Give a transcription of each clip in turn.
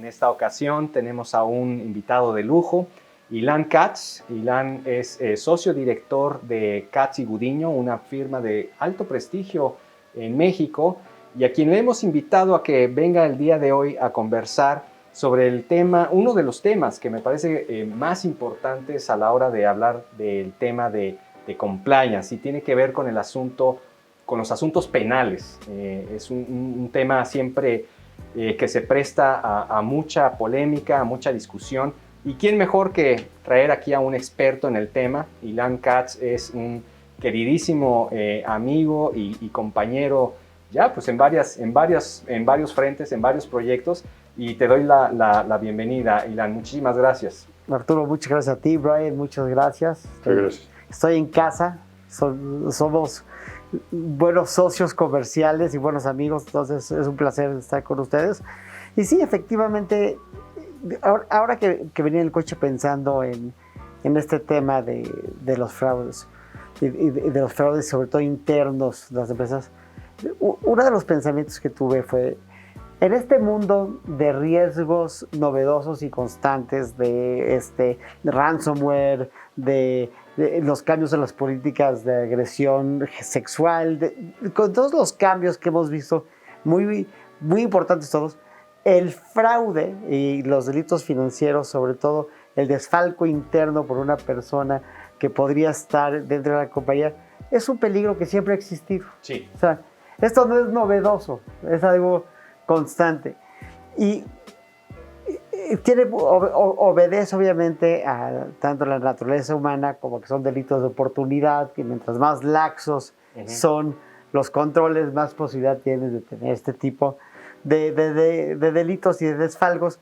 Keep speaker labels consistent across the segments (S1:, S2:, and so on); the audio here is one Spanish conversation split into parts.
S1: esta ocasión tenemos a un invitado de lujo, Ilan Katz. Ilan es socio director de Katz y Gudiño, una firma de alto prestigio en México, y a quien le hemos invitado a que venga el día de hoy a conversar sobre el tema, uno de los temas que me parece más importantes a la hora de hablar del tema de compliance, y tiene que ver con el asunto, con los asuntos penales. Es un tema siempre que se presta a mucha polémica, a mucha discusión. ¿Y quién mejor que traer aquí a un experto en el tema? Ilan Katz es un queridísimo amigo y compañero ya pues en varios frentes, en varios proyectos, y te doy la bienvenida, Ilan. Muchísimas gracias.
S2: Arturo, muchas gracias a ti. Brian, muchas gracias.
S3: Gracias.
S2: Estoy en casa, somos buenos socios comerciales y buenos amigos, entonces es un placer estar con ustedes. Y sí, efectivamente, ahora que venía en el coche pensando en este tema de los fraudes, y de los fraudes sobre todo internos de las empresas, uno de los pensamientos que tuve fue, en este mundo de riesgos novedosos y constantes, de ransomware, de los cambios en las políticas de agresión sexual, con todos los cambios que hemos visto, muy, muy importantes todos, el fraude y los delitos financieros, sobre todo el desfalco interno por una persona que podría estar dentro de la compañía, es un peligro que siempre ha existido.
S1: Sí.
S2: O sea, esto no es novedoso, es algo constante. Y obedece obviamente a tanto la naturaleza humana como que son delitos de oportunidad, que mientras más laxos son los controles, más posibilidad tienes de tener este tipo de delitos y de desfalcos.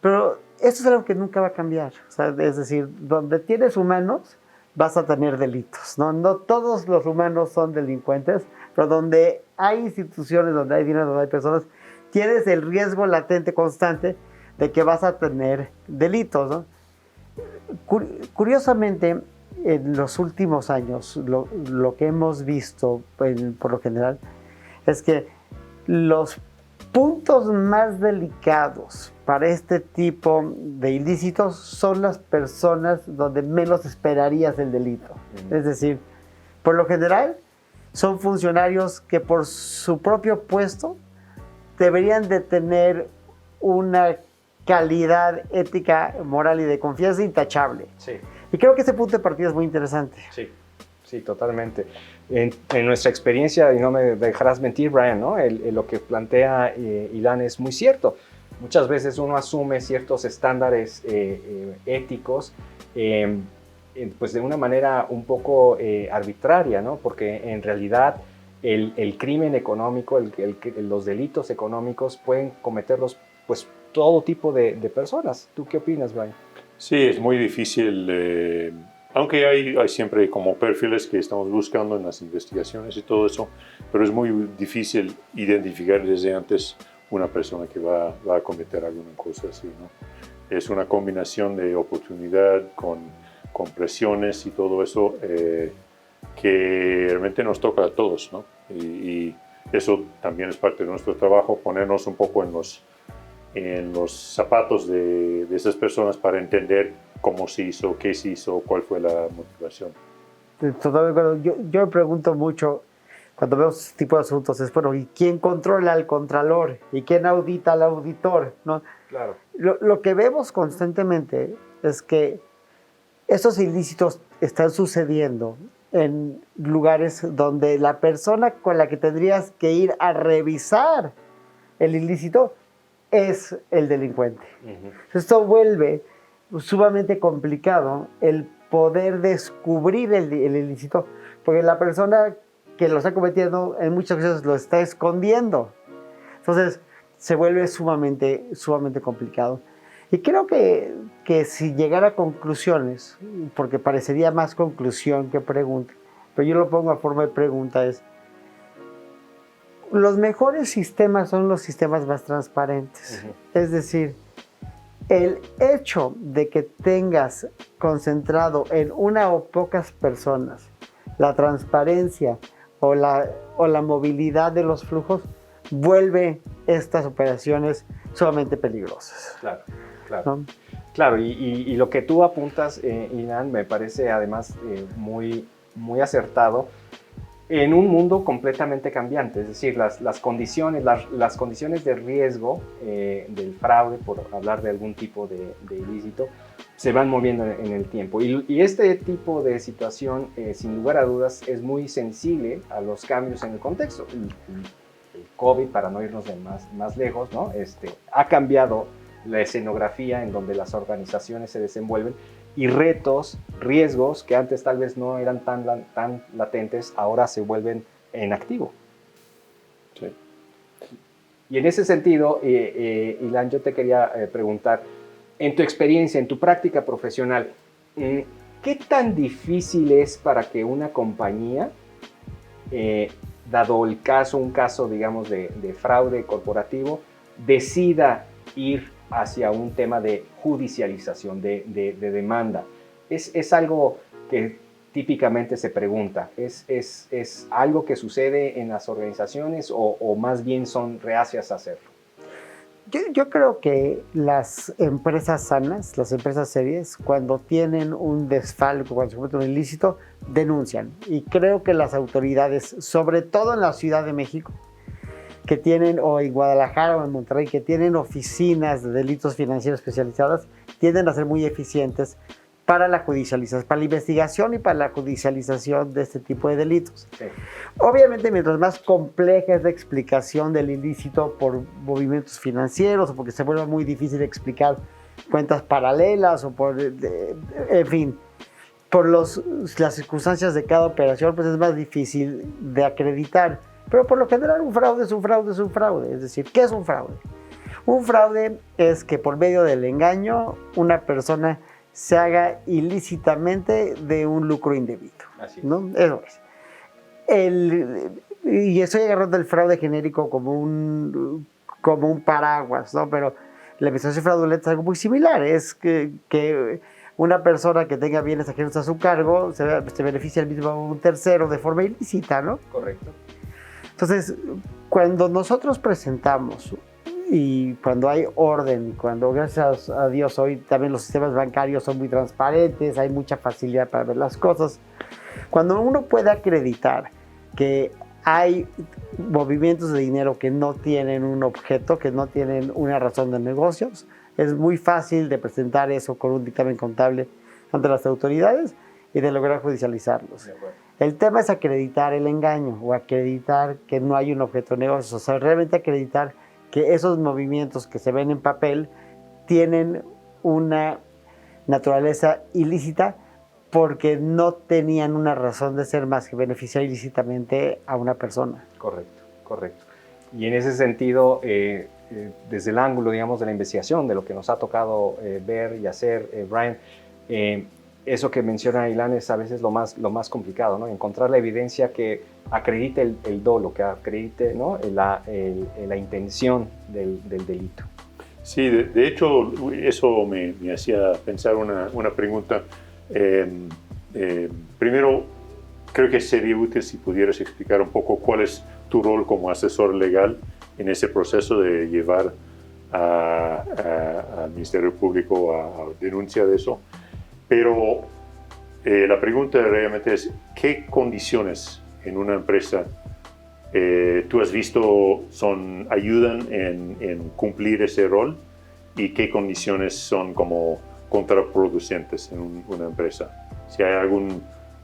S2: Pero esto es algo que nunca va a cambiar. O sea, es decir, donde tienes humanos, vas a tener delitos, ¿no? No todos los humanos son delincuentes, pero donde hay instituciones, donde hay dinero, donde hay personas, tienes el riesgo latente constante de que vas a tener delitos, ¿no? Curiosamente, en los últimos años, lo que hemos visto, por lo general, es que los puntos más delicados para este tipo de ilícitos son las personas donde menos esperarías el delito. Es decir, por lo general, son funcionarios que por su propio puesto deberían de tener una calidad ética, moral y de confianza intachable.
S1: Sí.
S2: Y creo que ese punto de partida es muy interesante.
S1: Sí, sí, totalmente. En nuestra experiencia, y no me dejarás mentir, Brian, ¿no? Lo que plantea Ilan es muy cierto. Muchas veces uno asume ciertos estándares éticos pues de una manera un poco arbitraria, ¿no? Porque en realidad el crimen económico, los delitos económicos pueden cometerlos pues todo tipo de personas. ¿Tú qué opinas, Brian?
S3: Sí, es muy difícil, aunque hay siempre como perfiles que estamos buscando en las investigaciones y todo eso, pero es muy difícil identificar desde antes una persona que va a cometer alguna cosa así, ¿no? Es una combinación de oportunidad con presiones y todo eso que realmente nos toca a todos, ¿no? Y eso también es parte de nuestro trabajo, ponernos un poco en los zapatos de esas personas para entender cómo se hizo, qué se hizo, cuál fue la motivación.
S2: Totalmente. Yo me pregunto mucho cuando veo este tipo de asuntos, es bueno, ¿y quién controla al contralor? ¿Y quién audita al auditor? ¿No?
S1: Claro.
S2: Lo que vemos constantemente es que estos ilícitos están sucediendo en lugares donde la persona con la que tendrías que ir a revisar el ilícito es el delincuente. Esto vuelve sumamente complicado el poder descubrir el ilícito, porque la persona que lo está cometiendo en muchas veces lo está escondiendo. Entonces se vuelve sumamente complicado. Y creo que si llegara a conclusiones, porque parecería más conclusión que pregunta, pero yo lo pongo a forma de pregunta, es: los mejores sistemas son los sistemas más transparentes. Es decir, el hecho de que tengas concentrado en una o pocas personas la transparencia o la movilidad de los flujos vuelve estas operaciones sumamente peligrosas.
S1: Claro, claro.
S2: ¿No?
S1: Claro, y lo que tú apuntas, Ilan, me parece además muy, muy acertado en un mundo completamente cambiante. Es decir, las condiciones de riesgo del fraude, por hablar de algún tipo de ilícito, se van moviendo en el tiempo. Y este tipo de situación, sin lugar a dudas, es muy sensible a los cambios en el contexto. El COVID, para no irnos de más lejos, ¿no? Ha cambiado la escenografía en donde las organizaciones se desenvuelven y retos, riesgos que antes tal vez no eran tan latentes, ahora se vuelven en activo.
S3: Sí.
S1: Y en ese sentido, Ilan, yo te quería preguntar, en tu experiencia, en tu práctica profesional, ¿qué tan difícil es para que una compañía, dado un caso, digamos, de fraude corporativo, decida ir hacia un tema de judicialización, de demanda? Es algo que típicamente se pregunta. ¿Es algo que sucede en las organizaciones o más bien son reacias a hacerlo?
S2: Yo creo que las empresas sanas, las empresas serias, cuando tienen un desfalco, cuando se comete un ilícito, denuncian. Y creo que las autoridades, sobre todo en la Ciudad de México, que tienen, o en Guadalajara o en Monterrey, que tienen oficinas de delitos financieros especializadas, tienden a ser muy eficientes para la judicialización, para la investigación y para la judicialización de este tipo de delitos.
S1: Sí.
S2: Obviamente, mientras más compleja es la explicación del ilícito por movimientos financieros o porque se vuelve muy difícil explicar cuentas paralelas o por, en fin, por las circunstancias de cada operación, pues es más difícil de acreditar. Pero por lo general un fraude es un fraude es un fraude. Es decir, ¿qué es un fraude? Un fraude es que por medio del engaño una persona se haga ilícitamente de un lucro indebido.
S1: Así es.
S2: ¿No? Eso es. Y estoy agarrando el fraude genérico como un paraguas, ¿no? Pero la administración fraudulenta es algo muy similar. Es que una persona que tenga bienes ajenos a su cargo se beneficia al mismo a un tercero de forma ilícita, ¿no?
S1: Correcto.
S2: Entonces, cuando nosotros presentamos y cuando hay orden, cuando gracias a Dios hoy también los sistemas bancarios son muy transparentes, hay mucha facilidad para ver las cosas, cuando uno puede acreditar que hay movimientos de dinero que no tienen un objeto, que no tienen una razón de negocios, es muy fácil de presentar eso con un dictamen contable ante las autoridades y de lograr judicializarlos. El tema es acreditar el engaño o acreditar que no hay un objeto de negocios, o sea, realmente acreditar que esos movimientos que se ven en papel tienen una naturaleza ilícita porque no tenían una razón de ser más que beneficiar ilícitamente a una persona.
S1: Correcto, correcto. Y en ese sentido, desde el ángulo, digamos, de la investigación, de lo que nos ha tocado ver y hacer, Brian, eso que menciona Ilan es a veces lo más complicado, ¿no? Encontrar la evidencia que acredite el dolo, que acredite, ¿no? la intención del delito.
S3: Sí, de hecho, eso me hacía pensar una pregunta. Primero, creo que sería útil si pudieras explicar un poco cuál es tu rol como asesor legal en ese proceso de llevar al Ministerio Público a denuncia de eso. Pero la pregunta realmente es, ¿qué condiciones en una empresa tú has visto ayudan en cumplir ese rol y qué condiciones son como contraproducentes en una empresa? Si hay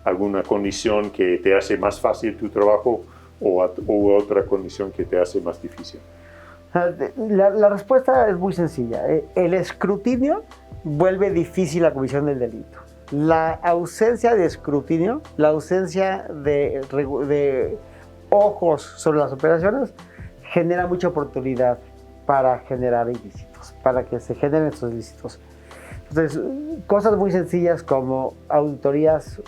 S3: alguna condición que te hace más fácil tu trabajo o otra condición que te hace más difícil.
S2: La respuesta es muy sencilla. El escrutinio vuelve difícil la comisión del delito. La ausencia de escrutinio, la ausencia de ojos sobre las operaciones genera mucha oportunidad para generar ilícitos, para que se generen estos ilícitos. Entonces, cosas muy sencillas como auditorías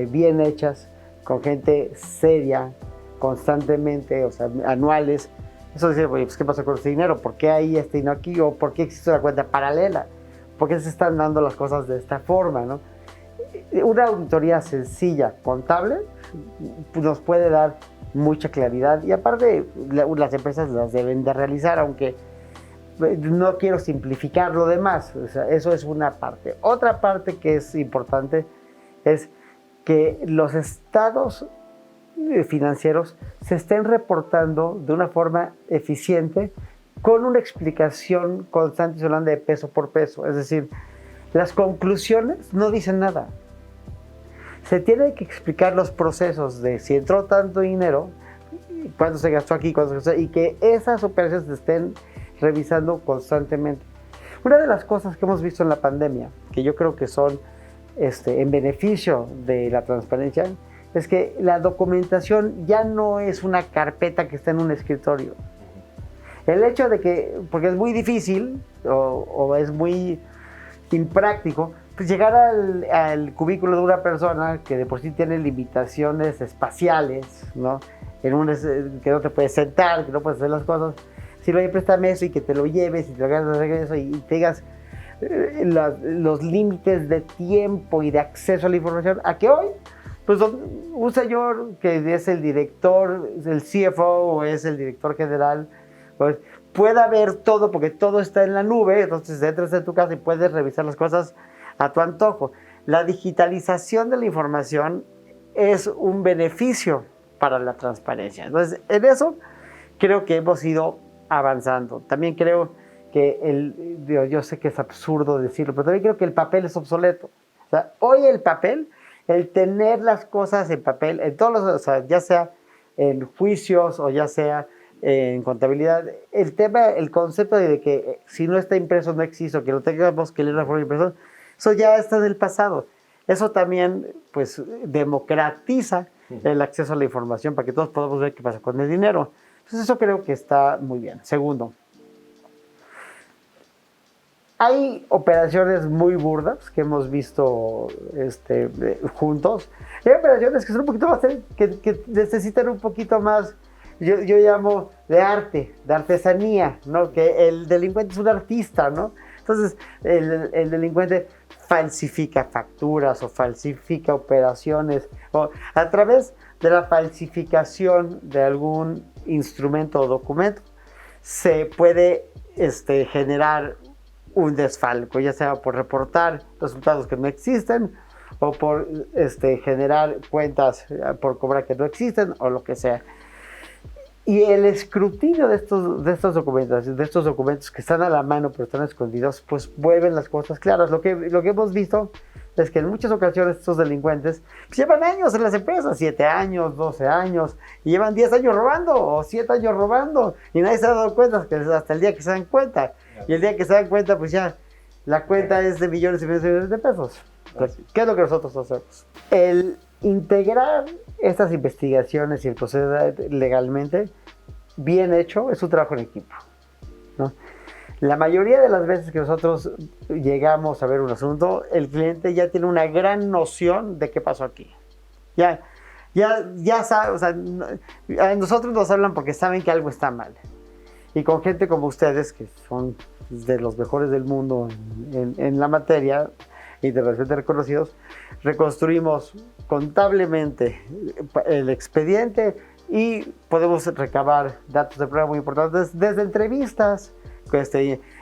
S2: bien hechas, con gente seria, constantemente, o sea, anuales. Eso dice, oye, pues, ¿qué pasa con este dinero? ¿Por qué hay este y no aquí? ¿O por qué existe una cuenta paralela? ¿Por qué se están dando las cosas de esta forma, ¿no? Una auditoría sencilla, contable, nos puede dar mucha claridad y aparte las empresas las deben de realizar, aunque no quiero simplificar lo demás, o sea, eso es una parte. Otra parte que es importante es que los estados financieros se estén reportando de una forma eficiente con una explicación constante y sonante de peso por peso. Es decir, las conclusiones no dicen nada. Se tiene que explicar los procesos de si entró tanto dinero, cuánto se gastó aquí, cuánto se gastó, y que esas operaciones se estén revisando constantemente. Una de las cosas que hemos visto en la pandemia, que yo creo que son en beneficio de la transparencia, es que la documentación ya no es una carpeta que está en un escritorio. El hecho de que, porque es muy difícil o es muy impráctico, pues llegar al cubículo de una persona que de por sí tiene limitaciones espaciales, ¿no? Que no te puedes sentar, que no puedes hacer las cosas. Si lo préstame eso y que te lo lleves y te lo hagas de regreso y te digas los límites de tiempo y de acceso a la información, a que hoy, pues un señor que es el director, el CFO o es el director general, pues pueda ver todo porque todo está en la nube, entonces entras en tu casa y puedes revisar las cosas a tu antojo. La digitalización de la información es un beneficio para la transparencia. Entonces, en eso creo que hemos ido avanzando. También creo que yo sé que es absurdo decirlo, pero también creo que el papel es obsoleto. O sea, hoy el papel, el tener las cosas en papel, en todos los, o sea, ya sea en juicios o ya sea en contabilidad, el concepto de que si no está impreso no existe, o que lo tengamos que leer de forma de impresión, eso ya está en el pasado. Eso también, pues, democratiza el acceso a la información para que todos podamos ver qué pasa con el dinero. Entonces, eso creo que está muy bien. Segundo, hay operaciones muy burdas que hemos visto juntos. Hay operaciones que son un poquito más, que necesitan un poquito más, yo llamo de arte, de artesanía, ¿no? Que el delincuente es un artista, ¿no? Entonces, el delincuente falsifica facturas o falsifica operaciones, o a través de la falsificación de algún instrumento o documento, se puede generar un desfalco, ya sea por reportar resultados que no existen o por generar cuentas por cobrar que no existen o lo que sea. Y el escrutinio de estos documentos que están a la mano pero están escondidos, pues vuelven las cosas claras. Lo que hemos visto es que en muchas ocasiones estos delincuentes pues llevan años en las empresas, 7 años, 12 años, y llevan 10 años robando o 7 años robando y nadie se ha dado cuenta hasta el día que se dan cuenta. Y el día que se dan cuenta, pues ya la cuenta es de millones y millones de pesos. ¿Qué es lo que nosotros hacemos? El integrar estas investigaciones y el proceder legalmente bien hecho es un trabajo en equipo, ¿no? La mayoría de las veces que nosotros llegamos a ver un asunto, el cliente ya tiene una gran noción de qué pasó aquí. Ya sabe, o sea, a nosotros nos hablan porque saben que algo está mal. Y con gente como ustedes, que son de los mejores del mundo en la materia, internacionalmente reconocidos, reconstruimos contablemente el expediente y podemos recabar datos de prueba muy importantes desde entrevistas,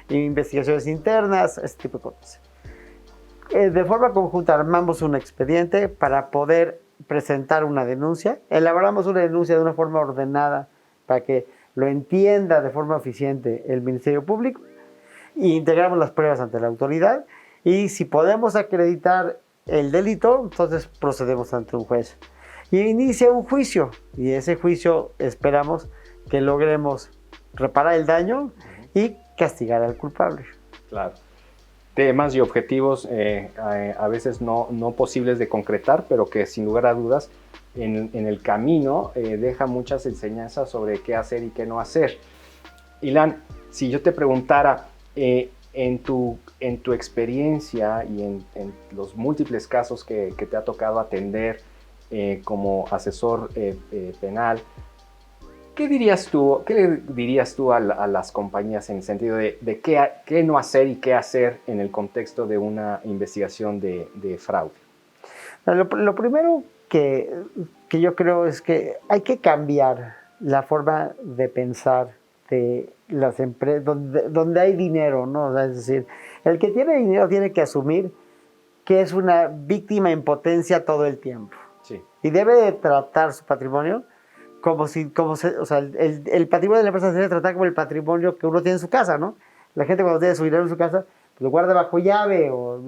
S2: investigaciones internas, este tipo de cosas. De forma conjunta armamos un expediente para poder presentar una denuncia, elaboramos una denuncia de una forma ordenada para que lo entienda de forma eficiente el Ministerio Público y integramos las pruebas ante la autoridad y si podemos acreditar el delito, entonces procedemos ante un juez. Y inicia un juicio y ese juicio esperamos que logremos reparar el daño y castigar al culpable.
S1: Claro. Temas y objetivos a veces no posibles de concretar, pero que sin lugar a dudas en el camino deja muchas enseñanzas sobre qué hacer y qué no hacer. Ilan, si yo te preguntara, en tu experiencia y en los múltiples casos que te ha tocado atender como asesor penal, ¿qué le dirías tú a las compañías en el sentido de qué no hacer y qué hacer en el contexto de una investigación de fraude?
S2: Lo primero que yo creo es que hay que cambiar la forma de pensar de las empresas, donde hay dinero, ¿no? O sea, es decir, el que tiene dinero tiene que asumir que es una víctima en potencia todo el tiempo.
S1: Sí.
S2: Y debe de tratar su patrimonio o sea, el patrimonio de la empresa se debe tratar como el patrimonio que uno tiene en su casa, ¿no? La gente cuando tiene su dinero en su casa, pues lo guarda bajo llave o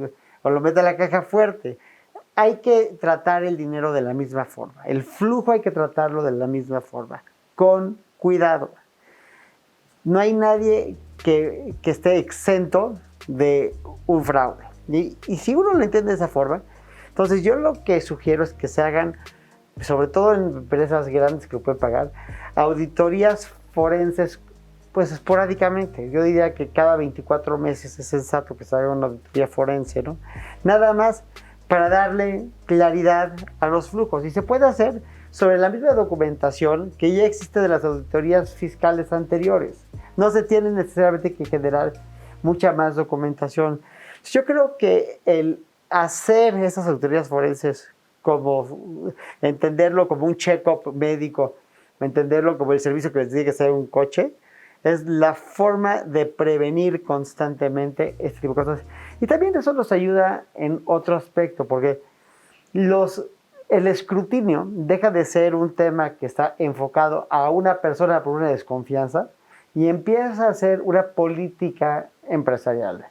S2: lo mete en la caja fuerte. Hay que tratar el dinero de la misma forma. El flujo hay que tratarlo de la misma forma, con cuidado. No hay nadie que esté exento de un fraude. Y si uno lo entiende de esa forma, entonces yo lo que sugiero es que se hagan, sobre todo en empresas grandes que lo pueden pagar, auditorías forenses pues esporádicamente. Yo diría que cada 24 meses es sensato que se haga una auditoría forense, ¿no? Nada más para darle claridad a los flujos. Y se puede hacer sobre la misma documentación que ya existe de las auditorías fiscales anteriores. No se tiene necesariamente que generar mucha más documentación. Yo creo que el hacer esas auditorías forenses, como entenderlo como un check-up médico, entenderlo como el servicio que les tiene que hacer un coche, es la forma de prevenir constantemente este tipo de cosas. Y también eso nos ayuda en otro aspecto, porque el escrutinio deja de ser un tema que está enfocado a una persona por una desconfianza y empieza a ser una política empresarial.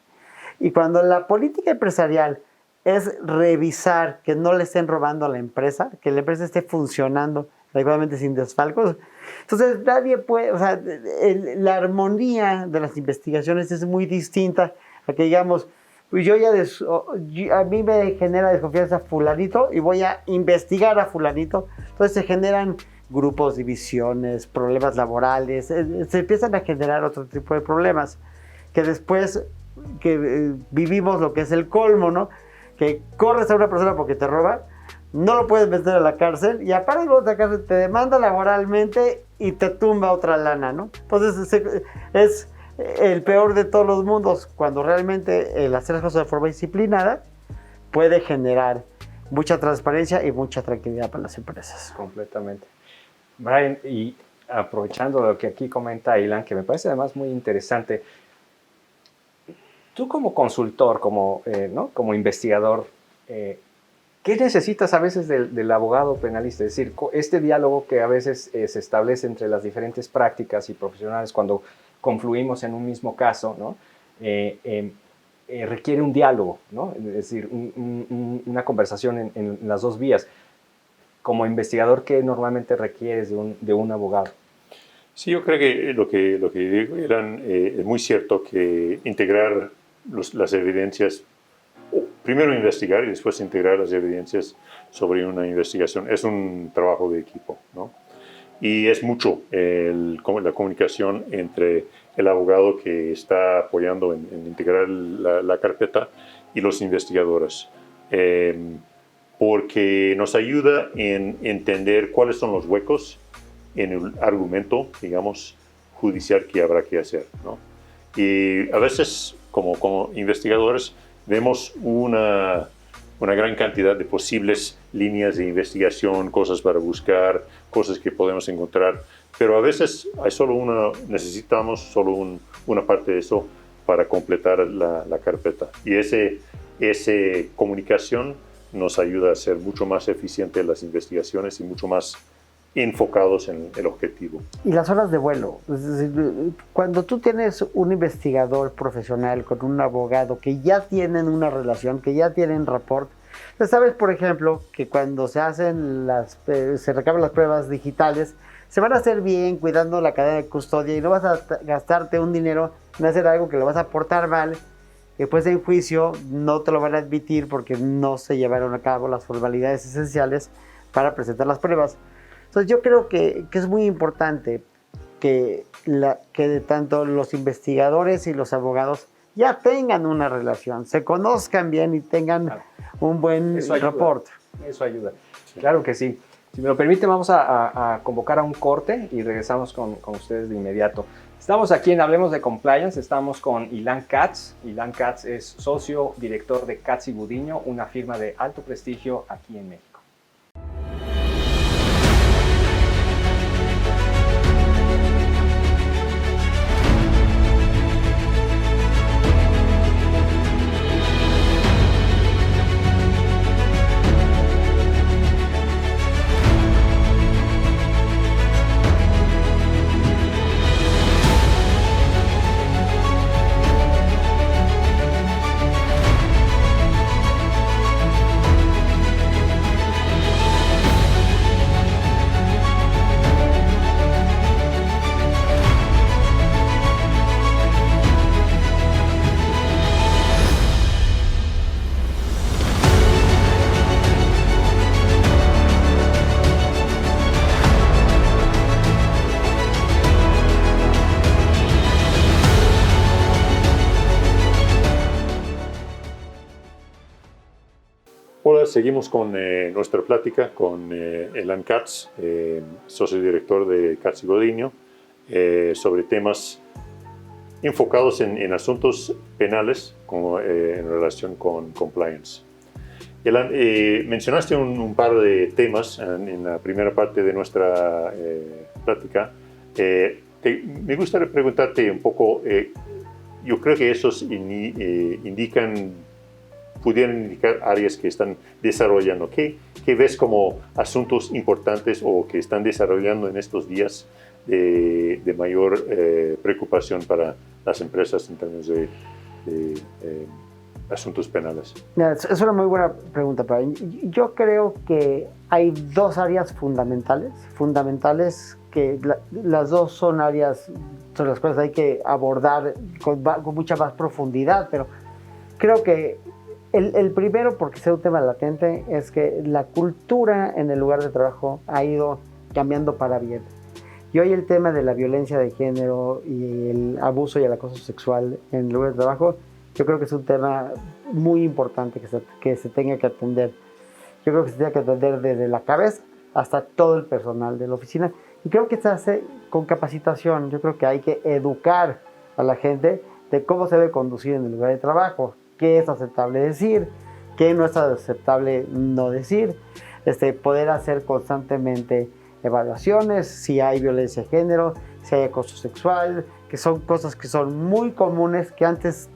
S2: Y cuando la política empresarial es revisar que no le estén robando a la empresa, que la empresa esté funcionando adecuadamente sin desfalcos, entonces nadie puede, o sea, la armonía de las investigaciones es muy distinta a que digamos, pues a mí me genera desconfianza fulanito y voy a investigar a fulanito. Entonces se generan grupos, divisiones, problemas laborales, se empiezan a generar otro tipo de problemas que después vivimos lo que es el colmo, ¿no? Que corres a una persona porque te roba, no lo puedes meter a la cárcel y aparte de la cárcel te demanda laboralmente y te tumba otra lana, ¿no? Entonces es el peor de todos los mundos, cuando realmente el hacer las cosas de forma disciplinada puede generar mucha transparencia y mucha tranquilidad para las empresas.
S1: Completamente. Brian, y aprovechando lo que aquí comenta Ilan, que me parece además muy interesante, tú como consultor, como investigador, ¿qué necesitas a veces del abogado penalista? Es decir, este diálogo que a veces se establece entre las diferentes prácticas y profesionales cuando confluimos en un mismo caso, ¿no? Requiere un diálogo, ¿no? Es decir, una conversación en las dos vías. Como investigador, ¿qué normalmente requieres de un abogado?
S3: Sí, yo creo que lo que digo es muy cierto que integrar las evidencias, primero investigar y después integrar las evidencias sobre una investigación, es un trabajo de equipo, ¿no? Y es mucho la comunicación entre el abogado que está apoyando en integrar la carpeta y los investigadores, porque nos ayuda en entender cuáles son los huecos en el argumento, digamos, judicial que habrá que hacer, ¿no? Y a veces, como investigadores, vemos una gran cantidad de posibles líneas de investigación, cosas para buscar, cosas que podemos encontrar, pero a veces necesitamos solo una parte de eso para completar la carpeta. Y esa comunicación nos ayuda a ser mucho más eficientes las investigaciones y mucho más enfocados en el objetivo.
S2: Y las horas de vuelo. Es decir, cuando tú tienes un investigador profesional con un abogado que ya tienen una relación, que ya tienen rapport, sabes, por ejemplo, que cuando se recaban las pruebas digitales, se van a hacer bien cuidando la cadena de custodia y no vas a gastarte un dinero en hacer algo que lo vas a aportar mal. Después en juicio no te lo van a admitir porque no se llevaron a cabo las formalidades esenciales para presentar las pruebas. Entonces yo creo que es muy importante que tanto los investigadores y los abogados ya tengan una relación, se conozcan bien y tengan un buen rapport.
S1: Eso ayuda. Claro que sí. Si me lo permite, vamos a convocar a un corte y regresamos con ustedes de inmediato. Estamos aquí en Hablemos de Compliance, estamos con Ilan Katz. Ilan Katz es socio director de Katz y Gudiño, una firma de alto prestigio aquí en México.
S3: seguimos con nuestra plática con Elan Katz, socio director de Katz y Godiño, sobre temas enfocados en asuntos penales como, en relación con compliance. Elan, mencionaste un par de temas en la primera parte de nuestra plática. Me gustaría preguntarte un poco, yo creo que esos pudieran indicar áreas que están desarrollando. ¿Qué ves como asuntos importantes o que están desarrollando en estos días de mayor preocupación para las empresas en términos de asuntos penales?
S2: Es una muy buena pregunta, Brian. Yo creo que hay dos áreas fundamentales que las dos son áreas sobre las cuales hay que abordar con mucha más profundidad, pero creo que el primero, porque sea un tema latente, es que la cultura en el lugar de trabajo ha ido cambiando para bien. Y hoy el tema de la violencia de género y el abuso y el acoso sexual en el lugar de trabajo, yo creo que es un tema muy importante que se tenga que atender. Yo creo que se tiene que atender desde la cabeza hasta todo el personal de la oficina. Y creo que se hace con capacitación. Yo creo que hay que educar a la gente de cómo se debe conducir en el lugar de trabajo, qué es aceptable decir, qué no es aceptable no decir, poder hacer constantemente evaluaciones, si hay violencia de género, si hay acoso sexual, que son cosas que son muy comunes, que antes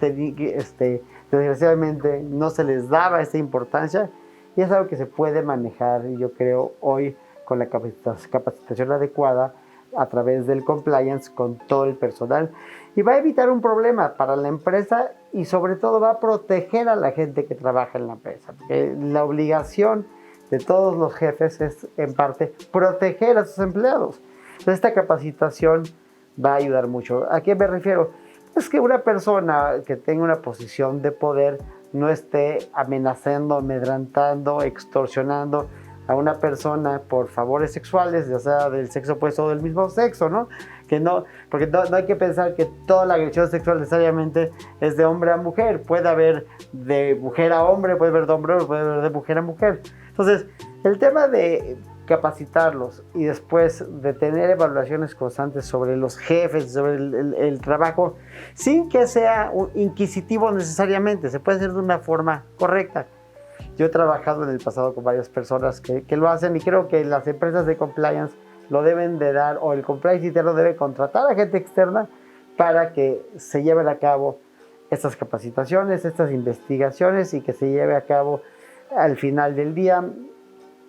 S2: desgraciadamente no se les daba esta importancia, y es algo que se puede manejar, yo creo, hoy con la capacitación adecuada a través del compliance con todo el personal, y va a evitar un problema para la empresa y sobre todo va a proteger a la gente que trabaja en la empresa, porque la obligación de todos los jefes es en parte proteger a sus empleados. Entonces, esta capacitación va a ayudar mucho. ¿A qué me refiero? Es que una persona que tenga una posición de poder no esté amenazando, amedrantando, extorsionando a una persona por favores sexuales, ya sea del sexo opuesto o del mismo sexo, ¿no? Porque no hay que pensar que toda la agresión sexual necesariamente es de hombre a mujer. Puede haber de mujer a hombre, puede haber de hombre a hombre, puede haber de mujer a mujer. Entonces, el tema de capacitarlos y después de tener evaluaciones constantes sobre los jefes, sobre el trabajo, sin que sea inquisitivo necesariamente, se puede hacer de una forma correcta. Yo he trabajado en el pasado con varias personas que lo hacen y creo que las empresas de compliance lo deben de dar, o el compliance interno debe contratar a gente externa para que se lleven a cabo estas capacitaciones, estas investigaciones y que se lleve a cabo al final del día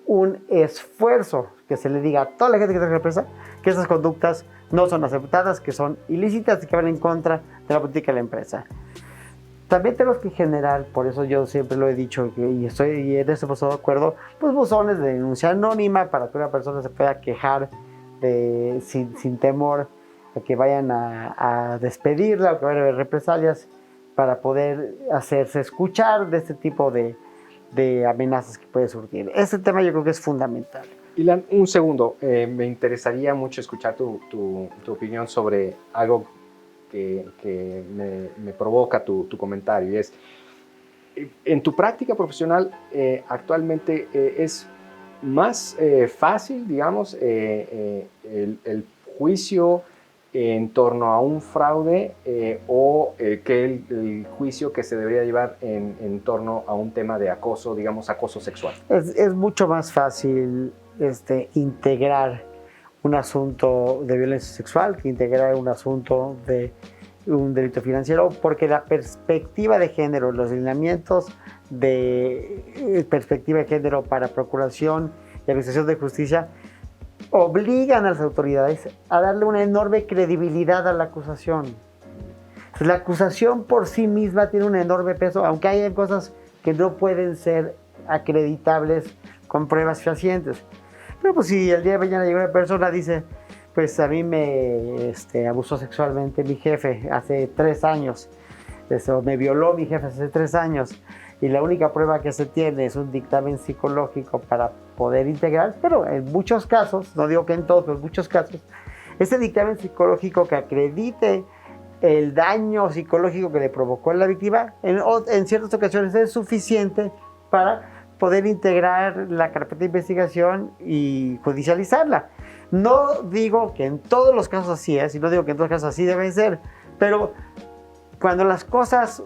S2: un esfuerzo que se le diga a toda la gente que trabaja en la empresa que esas conductas no son aceptadas, que son ilícitas y que van en contra de la política de la empresa. También tenemos que generar, por eso yo siempre lo he dicho y estoy en este paso de acuerdo, pues buzones de denuncia anónima para que una persona se pueda quejar sin temor a que vayan a despedirla o que vayan a haber represalias, para poder hacerse escuchar de este tipo de amenazas que puede surgir. Este tema yo creo que es fundamental.
S1: Ilan, un segundo, me interesaría mucho escuchar tu opinión sobre algo que me provoca tu comentario, y es, en tu práctica profesional actualmente es más fácil, digamos, el juicio en torno a un fraude o que el juicio que se debería llevar en torno a un tema de acoso, digamos, acoso sexual.
S2: Es mucho más fácil integrar un asunto de violencia sexual que integrar un asunto de un delito financiero, porque la perspectiva de género, los lineamientos de perspectiva de género para procuración y administración de justicia obligan a las autoridades a darle una enorme credibilidad a la acusación. Entonces, la acusación por sí misma tiene un enorme peso, aunque hay cosas que no pueden ser acreditables con pruebas fehacientes. Pero pues si el día de mañana llega una persona y dice, pues a mí me abusó sexualmente mi jefe hace 3 años, o me violó mi jefe hace 3 años, y la única prueba que se tiene es un dictamen psicológico para poder integrar, pero en muchos casos, no digo que en todos, pero en muchos casos, ese dictamen psicológico que acredite el daño psicológico que le provocó a la víctima, en ciertas ocasiones es suficiente para poder integrar la carpeta de investigación y judicializarla. No digo que en todos los casos así es, y no digo que en todos los casos así debe ser, pero cuando las cosas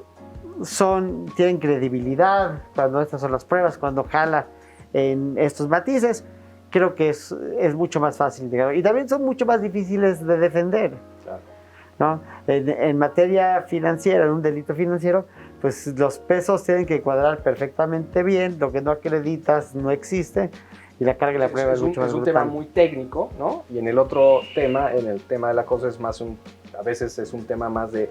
S2: tienen credibilidad, cuando estas son las pruebas, cuando jala en estos matices, creo que es mucho más fácil. Y también son mucho más difíciles de defender.
S1: Claro.
S2: ¿No? En materia financiera, en un delito financiero, pues los pesos tienen que cuadrar perfectamente bien, lo que no acreditas no existe, y la carga de la prueba es mucho más
S1: un
S2: brutal.
S1: tema muy técnico, ¿no? Y en el otro tema, en el tema de la cosa, es más a veces es un tema más de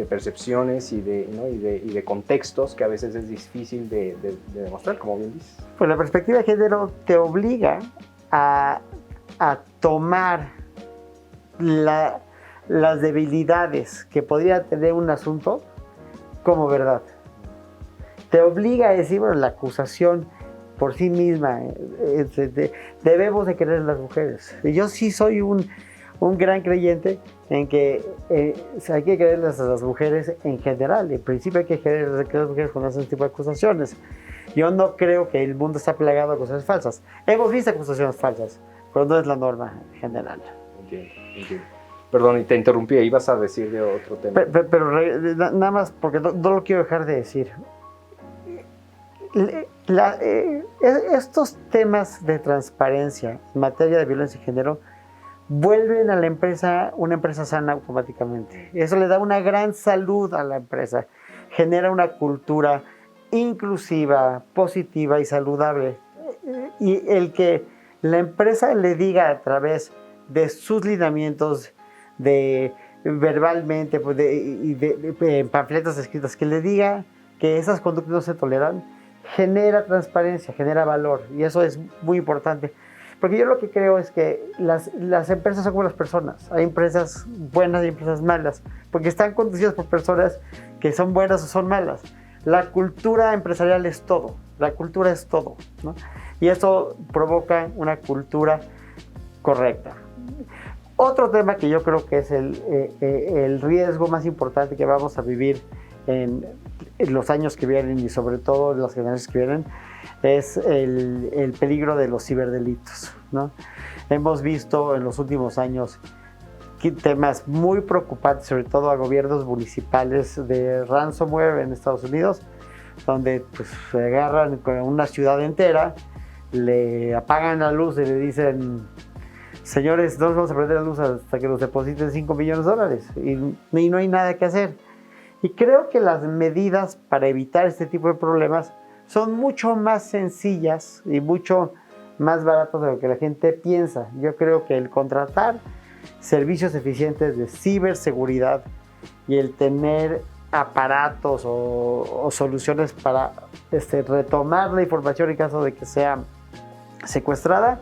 S1: percepciones y de contextos que a veces es difícil de demostrar, como bien dices.
S2: Pues la perspectiva de género te obliga a tomar las debilidades que podría tener un asunto como verdad. Te obliga a decir, bueno, la acusación por sí misma, debemos de querer a las mujeres. Y yo sí soy un gran creyente en que hay que quererlas a las mujeres en general. En principio hay que querer a las mujeres cuando hacen ese tipo de acusaciones. Yo no creo que el mundo está plagado de acusaciones falsas. Hemos visto acusaciones falsas, pero no es la norma en general.
S1: Entiendo. Perdón, y te interrumpí, ibas a decir de otro tema.
S2: Pero nada más, porque no lo quiero dejar de decir. Estos temas de transparencia en materia de violencia de género vuelven a la empresa una empresa sana automáticamente. Eso le da una gran salud a la empresa, genera una cultura inclusiva, positiva y saludable. Y el que la empresa le diga a través de sus lineamientos, verbalmente, pues de panfletos escritos, que le diga que esas conductas no se toleran, genera transparencia, genera valor, y eso es muy importante. Porque yo lo que creo es que las empresas son como las personas. Hay empresas buenas y empresas malas, porque están conducidas por personas que son buenas o son malas. La cultura empresarial es todo, la cultura es todo, ¿no? Y eso provoca una cultura correcta. Otro tema que yo creo que es el riesgo más importante que vamos a vivir en los años que vienen y sobre todo en las generaciones que vienen es el peligro de los ciberdelitos, ¿no? Hemos visto en los últimos años temas muy preocupantes, sobre todo a gobiernos municipales, de ransomware en Estados Unidos, donde pues, se agarran con una ciudad entera, le apagan la luz y le dicen: señores, no les vamos a prender la luz hasta que nos depositen $5 millones, y no hay nada que hacer. Y creo que las medidas para evitar este tipo de problemas son mucho más sencillas y mucho más baratas de lo que la gente piensa. Yo creo que el contratar servicios eficientes de ciberseguridad y el tener aparatos o soluciones para retomar la información en caso de que sea secuestrada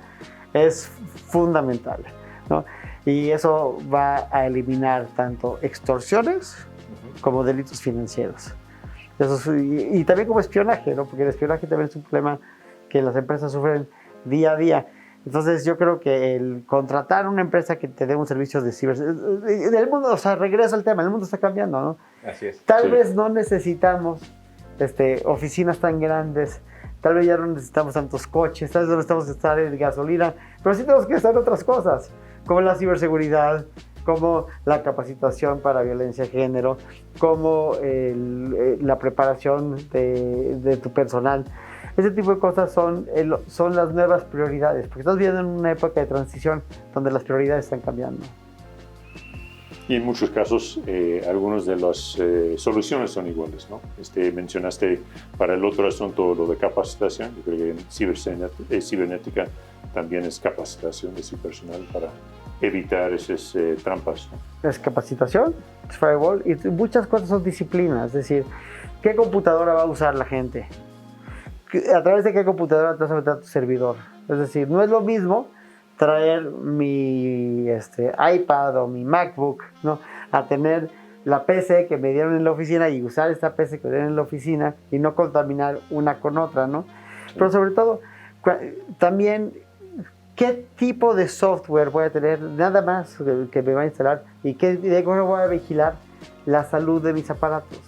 S2: es fundamental, ¿no? Y eso va a eliminar tanto extorsiones como delitos financieros. Y también como espionaje, ¿no? Porque el espionaje también es un problema que las empresas sufren día a día. Entonces yo creo que el contratar una empresa que te dé un servicio de el mundo, o sea, regreso al tema, el mundo está cambiando, ¿no?
S1: Así es.
S2: Tal vez no necesitamos oficinas tan grandes, tal vez ya no necesitamos tantos coches, tal vez no necesitamos estar en gasolina, pero sí tenemos que estar en otras cosas, como la ciberseguridad, como la capacitación para violencia de género, como la preparación de tu personal. Ese tipo de cosas son las nuevas prioridades, porque estamos viviendo en una época de transición donde las prioridades están cambiando.
S3: Y en muchos casos, algunas de las soluciones son iguales, ¿no? Mencionaste para el otro asunto lo de capacitación. Yo creo que en cibernética también es capacitación de su personal para evitar esas trampas, ¿no? Es
S2: capacitación, es firewall, y muchas cosas son disciplinas. Es decir, ¿qué computadora va a usar la gente? ¿A través de qué computadora te vas a meter a tu servidor? Es decir, no es lo mismo traer mi iPad o mi MacBook, ¿no?, a tener la PC que me dieron en la oficina y usar esta PC que me dieron en la oficina y no contaminar una con otra, ¿no? Sí. Pero sobre todo, también, ¿qué tipo de software voy a tener? Nada más que me va a instalar, y de cómo voy a vigilar la salud de mis aparatos.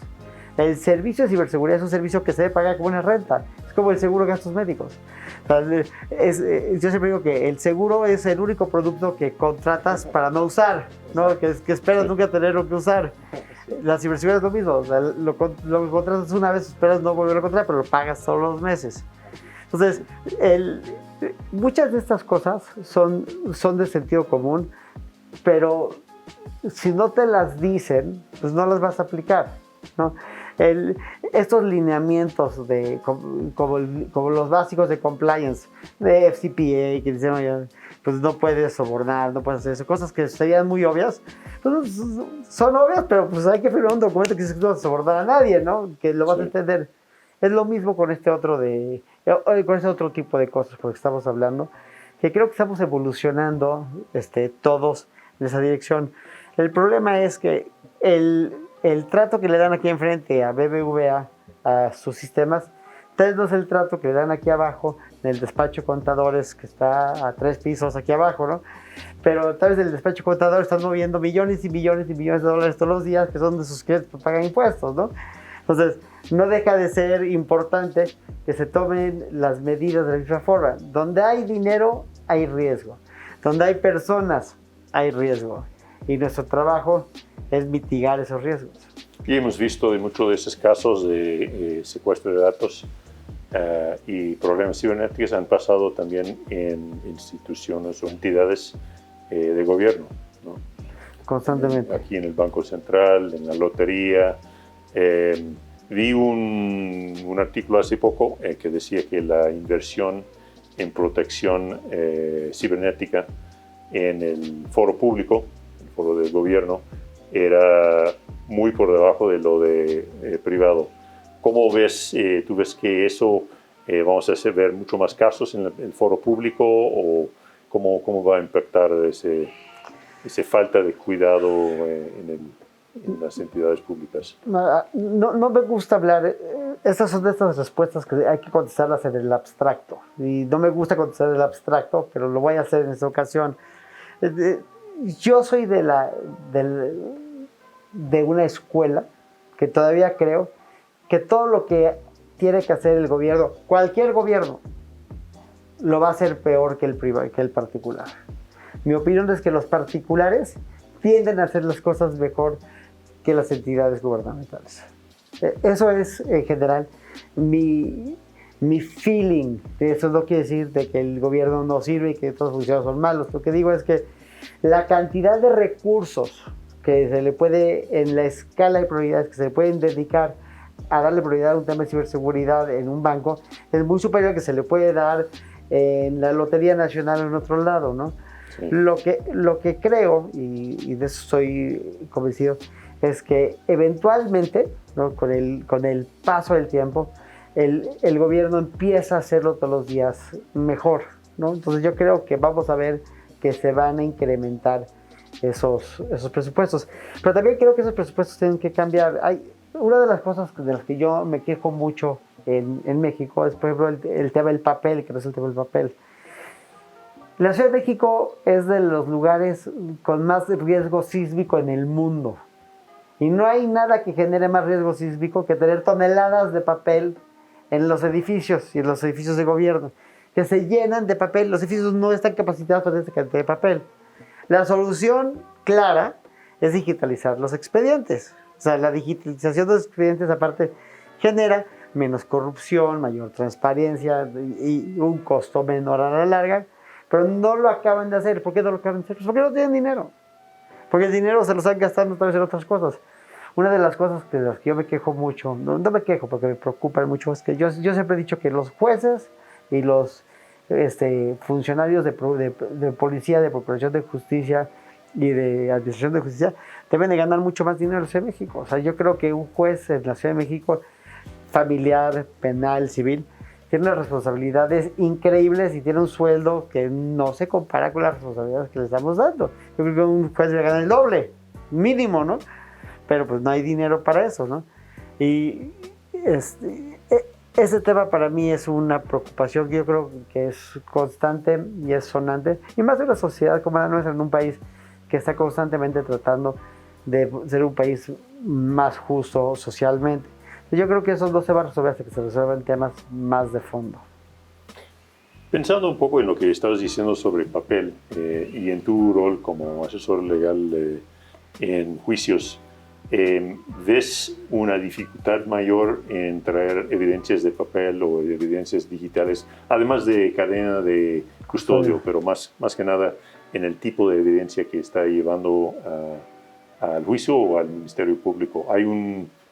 S2: El servicio de ciberseguridad es un servicio que se debe pagar como una renta. Es como el seguro de gastos médicos. O sea, yo siempre digo que el seguro es el único producto que contratas para no usar, ¿no? Que esperas nunca tenerlo que usar. La ciberseguridad es lo mismo, o sea, lo contratas una vez, esperas no volver a contratar, pero lo pagas todos los meses. Entonces, muchas de estas cosas son de sentido común, pero si no te las dicen, pues no las vas a aplicar, ¿no? Estos lineamientos como los básicos de compliance, de FCPA, que dicen, oye, pues no puedes sobornar, no puedes hacer eso, cosas que serían muy obvias, pues son obvias, pero pues hay que firmar un documento que dice que no vas a sobornar a nadie, ¿no? Que lo vas a entender. Es lo mismo con este otro tipo de cosas, porque estamos hablando, que creo que estamos evolucionando todos en esa dirección. El problema es que el trato que le dan aquí enfrente a BBVA, a sus sistemas, tal vez no es el trato que le dan aquí abajo, en el despacho de contadores que está a 3 pisos aquí abajo, ¿no? Pero tal vez el despacho de contadores están moviendo millones y millones y millones de dólares todos los días, que son de sus clientes que pagan impuestos, ¿no? Entonces, no deja de ser importante que se tomen las medidas de la misma forma. Donde hay dinero, hay riesgo. Donde hay personas, hay riesgo. Y nuestro trabajo es mitigar esos riesgos.
S3: Y hemos visto de muchos de esos casos de secuestro de datos y problemas cibernéticos han pasado también en instituciones o entidades de gobierno, ¿no?
S2: Constantemente.
S3: Aquí en el Banco Central, en la lotería. Vi un artículo hace poco que decía que la inversión en protección cibernética en el foro público, el foro del gobierno, era muy por debajo de lo de privado. ¿Cómo ves? ¿Tú ves que eso vamos a ver mucho más casos en el foro público o cómo va a impactar esa falta de cuidado en las entidades públicas?
S2: No me gusta hablar, estas son de estas respuestas que hay que contestarlas en el abstracto, y no me gusta contestar en el abstracto, pero lo voy a hacer en esta ocasión. Yo soy de una escuela que todavía creo que todo lo que tiene que hacer el gobierno, cualquier gobierno, lo va a hacer peor que el particular. Mi opinión es que los particulares tienden a hacer las cosas mejor que las entidades gubernamentales. Eso es, en general, mi feeling. Eso no quiere decir de que el gobierno no sirve y que todos los funcionarios son malos. Lo que digo es que la cantidad de recursos que se le puede, en la escala de prioridades que se le pueden dedicar a darle prioridad a un tema de ciberseguridad en un banco, es muy superior al que se le puede dar en la Lotería Nacional o en otro lado, ¿no? Sí. Lo que creo, y de eso estoy convencido, es que eventualmente, ¿no? con el paso del tiempo, el gobierno empieza a hacerlo todos los días mejor, ¿no? Entonces yo creo que vamos a ver que se van a incrementar esos presupuestos. Pero también creo que esos presupuestos tienen que cambiar. Una de las cosas de las que yo me quejo mucho en México es, por ejemplo, el tema del papel, que no es el tema del papel. La Ciudad de México es de los lugares con más riesgo sísmico en el mundo. Y no hay nada que genere más riesgo sísmico que tener toneladas de papel en los edificios y en los edificios de gobierno, que se llenan de papel. Los edificios no están capacitados para esta cantidad de papel. La solución clara es digitalizar los expedientes. O sea, la digitalización de los expedientes, aparte, genera menos corrupción, mayor transparencia y un costo menor a la larga. Pero no lo acaban de hacer. ¿Por qué no lo acaban de hacer? Pues porque no tienen dinero. Porque el dinero se lo están gastando otra vez en otras cosas. Una de las cosas de las que yo me quejo mucho, no me quejo porque me preocupan mucho, es que yo siempre he dicho que los jueces y los funcionarios de policía, de procuración de justicia y de administración de justicia deben de ganar mucho más dinero en la Ciudad de México. O sea, yo creo que un juez en la Ciudad de México, familiar, penal, civil, tiene unas responsabilidades increíbles y tiene un sueldo que no se compara con las responsabilidades que le estamos dando. Yo creo que un juez le gana el doble, mínimo, ¿no? Pero pues no hay dinero para eso, ¿no? Y ese tema para mí es una preocupación que yo creo que es constante y es sonante, y más de una sociedad como la nuestra, en un país que está constantemente tratando de ser un país más justo socialmente. Yo creo que eso no se va a resolver hasta que se resuelvan temas más de fondo.
S3: Pensando un poco en lo que estabas diciendo sobre papel y en tu rol como asesor legal en juicios, ¿ves una dificultad mayor en traer evidencias de papel o evidencias digitales, además de cadena de custodio, pero más que nada en el tipo de evidencia que está llevando al juicio o al Ministerio Público?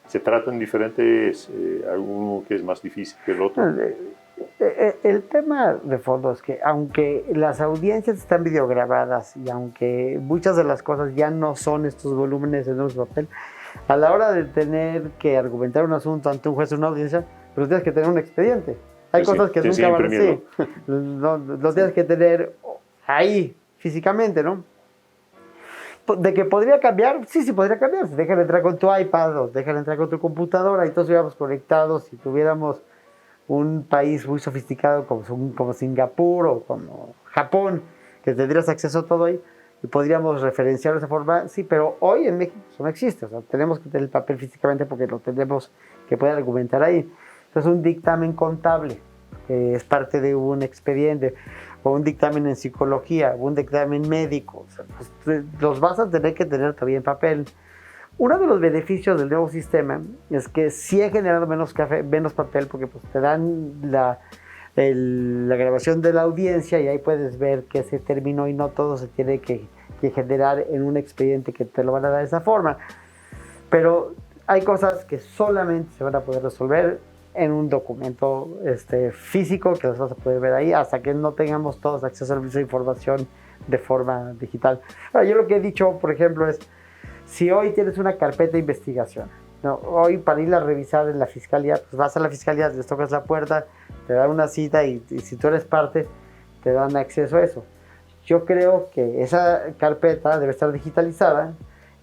S3: ¿Se tratan diferentes? ¿Alguno que es más difícil que el otro?
S2: El tema de fondo es que aunque las audiencias están videograbadas y aunque muchas de las cosas ya no son estos volúmenes en un papel, a la hora de tener que argumentar un asunto ante un juez o una audiencia, pues tienes que tener un expediente. Hay cosas que nunca van a ser. Lo tienes que tener ahí, físicamente, ¿no? De que podría cambiar, sí podría cambiar. Si dejan entrar con tu iPad o dejan entrar con tu computadora y todos estuviéramos conectados y tuviéramos un país muy sofisticado como Singapur o como Japón, que tendrías acceso a todo ahí y podríamos referenciar de esa forma, sí, pero hoy en México eso no existe. O sea, tenemos que tener el papel físicamente porque lo tenemos que poder argumentar ahí. Entonces, un dictamen contable es parte de un expediente, o un dictamen en psicología, o un dictamen médico, o sea, pues, los vas a tener que tener todavía en papel. Uno de los beneficios del nuevo sistema es que sí ha generado menos papel porque pues, te dan la grabación de la audiencia y ahí puedes ver que se terminó y no todo se tiene que generar en un expediente que te lo van a dar de esa forma. Pero hay cosas que solamente se van a poder resolver en un documento físico que los vas a poder ver ahí hasta que no tengamos todos acceso a esa información de forma digital. Ahora, yo lo que he dicho, por ejemplo, es si hoy tienes una carpeta de investigación, ¿no? Hoy para ir a revisar en la fiscalía, pues vas a la fiscalía, les tocas la puerta, te dan una cita y si tú eres parte, te dan acceso a eso. Yo creo que esa carpeta debe estar digitalizada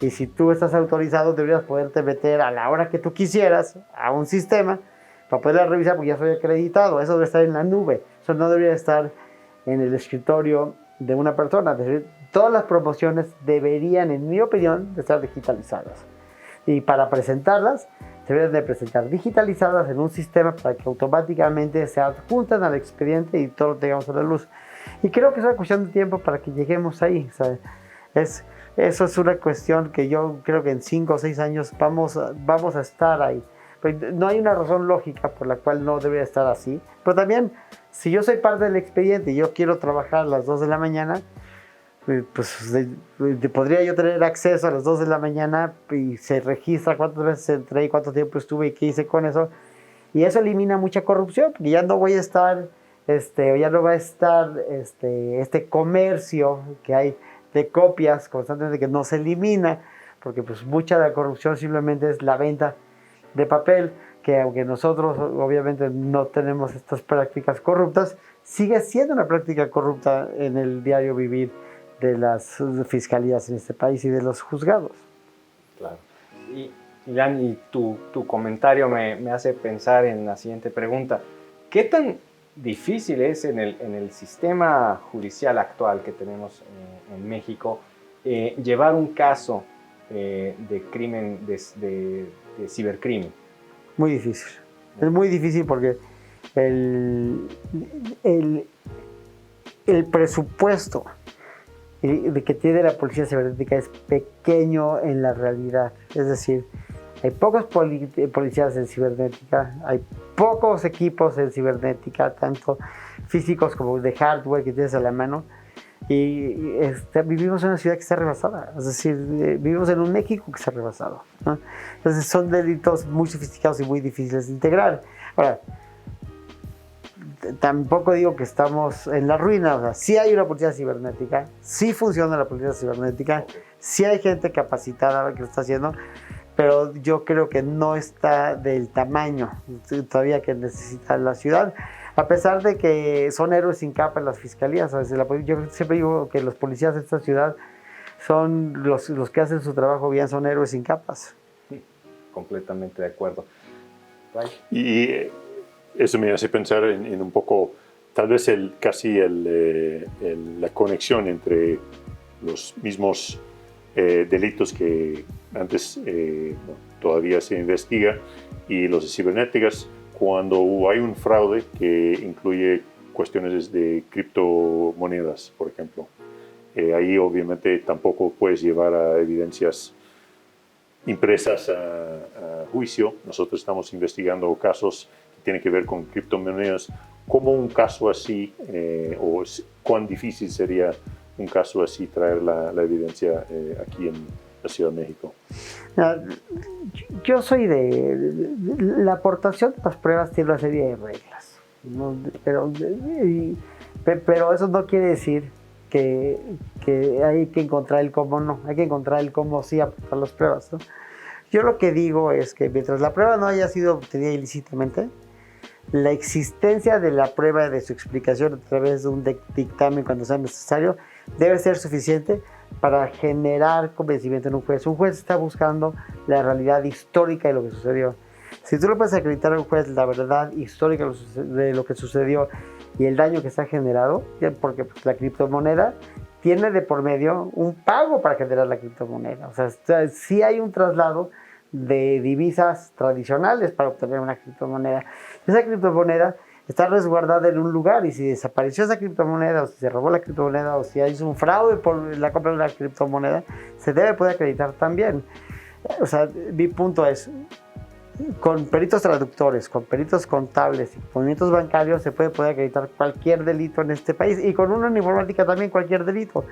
S2: y si tú estás autorizado, deberías poderte meter a la hora que tú quisieras a un sistema para poderla revisar porque ya soy acreditado. Eso debe estar en la nube, eso no debería estar en el escritorio de una persona. Todas las promociones deberían, en mi opinión, de estar digitalizadas. Y para presentarlas, se deben de presentar digitalizadas en un sistema para que automáticamente se adjunten al expediente y todo lo tengamos a la luz. Y creo que es una cuestión de tiempo para que lleguemos ahí. O sea, eso es una cuestión que yo creo que en 5 o 6 años vamos a estar ahí. Pero no hay una razón lógica por la cual no debería estar así. Pero también, si yo soy parte del expediente y yo quiero trabajar a las 2 de la mañana, pues podría yo tener acceso a las 2 de la mañana y se registra cuántas veces entré y cuánto tiempo estuve y qué hice con eso. Y eso elimina mucha corrupción, porque ya no voy a estar, ya no va a estar este comercio que hay de copias constantemente que no se elimina, porque pues mucha de la corrupción simplemente es la venta de papel, que aunque nosotros obviamente no tenemos estas prácticas corruptas, sigue siendo una práctica corrupta en el diario vivir de las fiscalías en este país y de los juzgados.
S1: Claro. Y Ilan, y tu comentario me hace pensar en la siguiente pregunta. ¿Qué tan difícil es en el sistema judicial actual que tenemos en México llevar un caso de crimen, de cibercrimen?
S2: Muy difícil. Es muy difícil porque el presupuesto de que tiene la policía cibernética es pequeño en la realidad. Es decir, hay pocos policías en cibernética, hay pocos equipos en cibernética, tanto físicos como de hardware que tienes a la mano. Y vivimos en una ciudad que está rebasada, es decir, vivimos en un México que está rebasado, ¿no? Entonces son delitos muy sofisticados y muy difíciles de integrar. Ahora, tampoco digo que estamos en la ruina, o sea, sí hay una policía cibernética, sí funciona la policía cibernética, sí hay gente capacitada que lo está haciendo, pero yo creo que no está del tamaño todavía que necesita la ciudad. A pesar de que son héroes sin capa en las fiscalías, yo siempre digo que los policías de esta ciudad son los que hacen su trabajo bien, son héroes sin capas.
S1: Sí, completamente de acuerdo.
S3: Y eso me hace pensar en un poco, tal vez la conexión entre los mismos delitos que antes todavía se investiga y los de cibernéticas cuando hay un fraude que incluye cuestiones de criptomonedas, por ejemplo. Ahí obviamente tampoco puedes llevar a evidencias impresas a juicio. Nosotros estamos investigando casos que tienen que ver con criptomonedas. ¿Cómo un caso así, o cuán difícil sería un caso así traer la evidencia aquí en la Ciudad de México?
S2: Yo soy la aportación de las pruebas tiene una serie de reglas, ¿no? Pero eso no quiere decir que hay que encontrar el cómo no, hay que encontrar el cómo sí aportar las pruebas, ¿no? Yo lo que digo es que mientras la prueba no haya sido obtenida ilícitamente, la existencia de la prueba y de su explicación a través de un dictamen cuando sea necesario debe ser suficiente para generar convencimiento en un juez. Un juez está buscando la realidad histórica de lo que sucedió. Si tú le puedes acreditar a un juez la verdad histórica de lo que sucedió y el daño que se ha generado, porque la criptomoneda tiene de por medio un pago para generar la criptomoneda. O sea, sí hay un traslado de divisas tradicionales para obtener una criptomoneda. Esa criptomoneda está resguardada en un lugar y si desapareció esa criptomoneda o si se robó la criptomoneda o si hay un fraude por la compra de una criptomoneda, se debe poder acreditar también. O sea, mi punto es, con peritos traductores, con peritos contables y con peritos bancarios se puede poder acreditar cualquier delito en este país y con una informática también cualquier delito.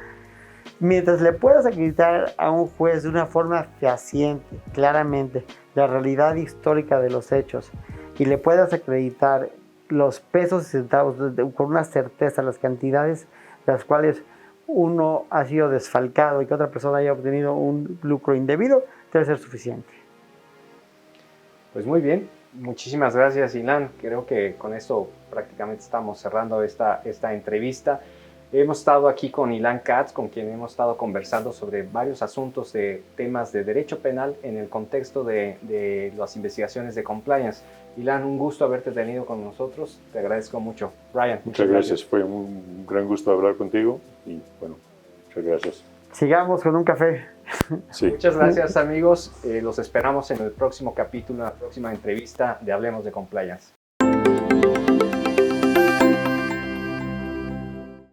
S2: Mientras le puedas acreditar a un juez de una forma fehaciente, claramente, la realidad histórica de los hechos y le puedas acreditar los pesos y centavos con una certeza, las cantidades de las cuales uno ha sido desfalcado y que otra persona haya obtenido un lucro indebido, debe ser suficiente.
S1: Pues muy bien, muchísimas gracias, Ilan. Creo que con esto prácticamente estamos cerrando esta entrevista. Hemos estado aquí con Ilan Katz, con quien hemos estado conversando sobre varios asuntos de temas de derecho penal en el contexto de las investigaciones de compliance. Ilan, un gusto haberte tenido con nosotros. Te agradezco mucho. Brian,
S3: muchas gracias. Fue un gran gusto hablar contigo y bueno, muchas gracias.
S2: Sigamos con un café.
S1: Sí. Muchas gracias, amigos. Los esperamos en el próximo capítulo, en la próxima entrevista de Hablemos de Compliance.